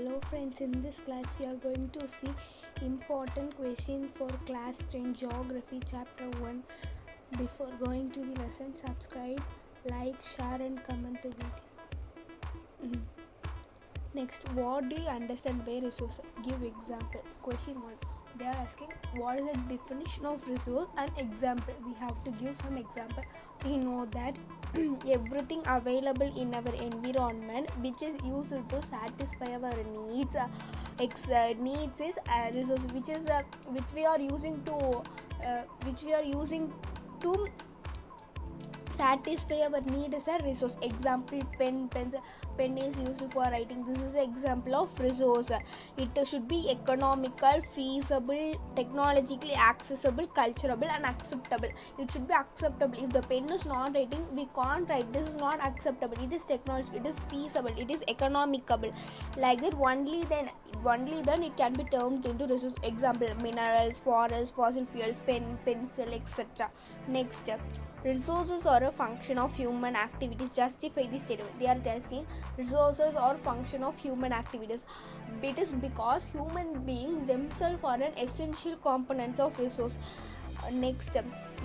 Hello friends, in this class we are going to see important question for class 10 geography chapter 1. Before going to the lesson, subscribe, like, share and comment the video. Next, what do you understand by resource? Give example. Question 1. They are asking what is the definition of resource and example. We have to give some example. We know that everything available in our environment which is used to satisfy our needs needs is a resource which we are using to satisfy our need is a resource. Example, pen is used for writing. This is an example of resource. It should be economical, feasible, technologically accessible, culturable and acceptable. It should be acceptable. If the pen is not writing, we can't write. This is not acceptable. It is technology, it is feasible, it is economicable. Like that only then it can be termed into resource. Example, minerals, forests, fossil fuels, pen, pencil, etc. Next, resources are a function of human activities. Justify the statement. They are asking resources are function of human activities. It is because human beings themselves are an essential components of resource. Next,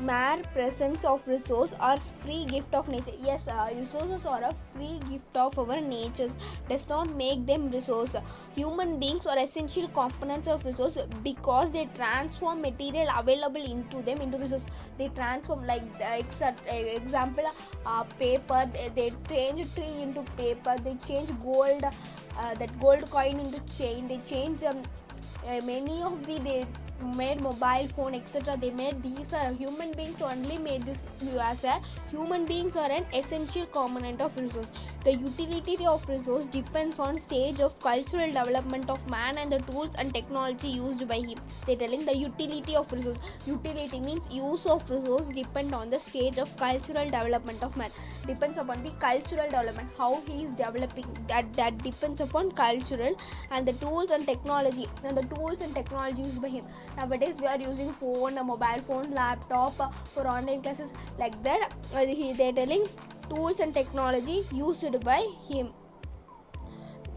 mere presence of resource or free gift of nature. Yes, resources are a free gift of our natures, does not make them resource. Human beings are essential components of resource because they transform material available into them into resource. They transform, like example, paper. They change tree into paper. They change gold, that gold coin into chain. They change many of they made mobile phone, etc. They made these are human beings only made this. As a human beings are an essential component of resource. The utility of resource depends on stage of cultural development of man and the tools and technology used by him. They telling the utility of resource. Utility means use of resource depend on the stage of cultural development of man. Depends upon the cultural development, how he is developing. That depends upon cultural and the tools and technology used by him. Nowadays we are using phone, a mobile phone, laptop for online classes, like that. They're telling tools and technology used by him.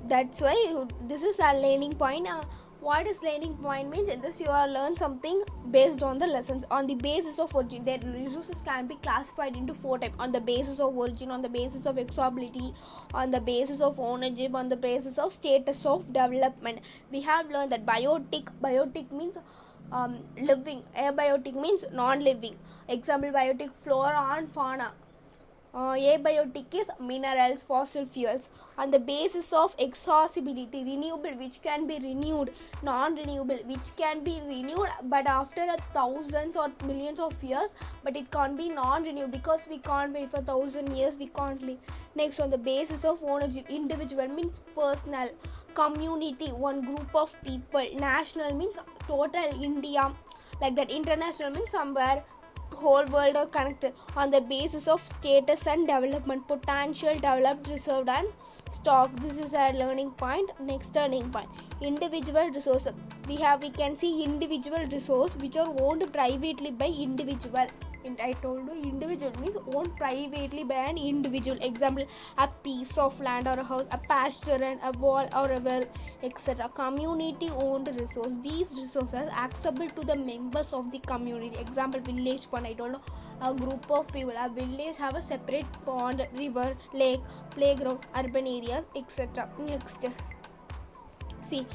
That's why this is a learning point. What is learning point means? In this you are learn something based on the lessons. On the basis of origin, their resources can be classified into 4 types: on the basis of origin, on the basis of accessibility, on the basis of ownership, on the basis of status of development. We have learned that biotic means living, abiotic means non-living. Example, biotic, flora and fauna. Abiotic is minerals, fossil fuels. On the basis of accessibility, renewable, which can be renewed; non-renewable, which can be renewed but after thousands or millions of years, but it can't be non-renewable because we can't wait for 1,000 years, we can't live. Next, on the basis of ownership, individual means personal, community, one group of people, national means total India, like that. International means somewhere whole world are connected. On the basis of status and development, potential, developed, reserved and stock. This is our learning point. Next learning point, individual resources. We can see individual resource which are owned privately by individual. I told you individual means owned privately by an individual. Example, a piece of land or a house, a pasture and a wall or a well, etc. Community owned resource. These resources are accessible to the members of the community. Example, village pond. I told you a group of people. A village have a separate pond, river, lake, playground, urban areas, etc. Next, see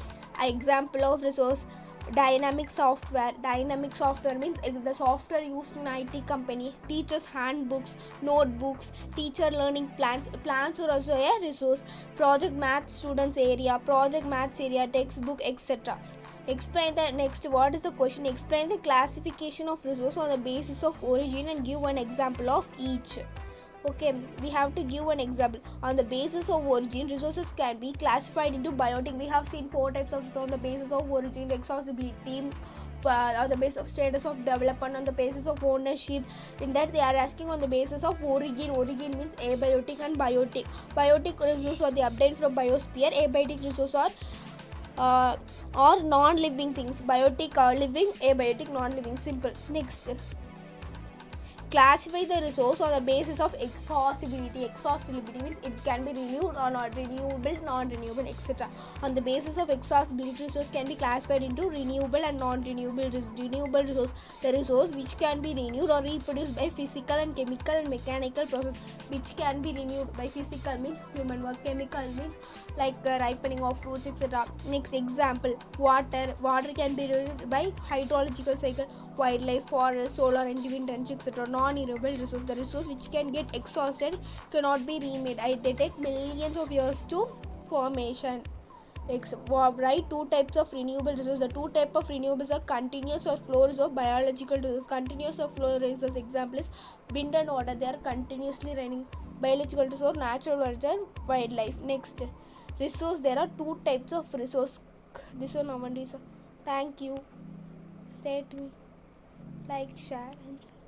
example of resource. Dynamic software means the software used in IT company. Teachers handbooks, notebooks, teacher learning plans are also a resource. Project maths area, textbook, etc. Explain the next. What is the question? Explain the classification of resource on the basis of origin and give one example of each. Okay, we have to give an example. On the basis of origin, resources can be classified into biotic. We have seen 4 types of resources: on the basis of origin, accessibility, on the basis of status of development, on the basis of ownership. In that, they are asking on the basis of origin. Origin means abiotic and biotic. Biotic resources are the obtained from biosphere. Abiotic resources are non-living things. Biotic are living, abiotic non-living. Simple. Next, classify the resource on the basis of exhaustibility. Exhaustibility means it can be renewed or not, renewable, non-renewable, etc. On the basis of exhaustibility, resource can be classified into renewable and non-renewable. Renewable resource, the resource which can be renewed or reproduced by physical and chemical and mechanical process, which can be renewed by physical means human work, chemical means like ripening of fruits, etc. Next example, water. Water can be renewed by hydrological cycle, wildlife, forest, solar energy, wind energy, etc. Non-renewable resource, the resource which can get exhausted, cannot be remade. They take millions of years to formation. Write two types of renewable resources. The two types of renewables are continuous or flow resource, biological resource. Continuous or flow resource example is wind and water. They are continuously running. Biological resource, natural world and wildlife. Next, resource. There are two types of resource. This one, Amandy. Thank you. Stay tuned. Like, share and subscribe.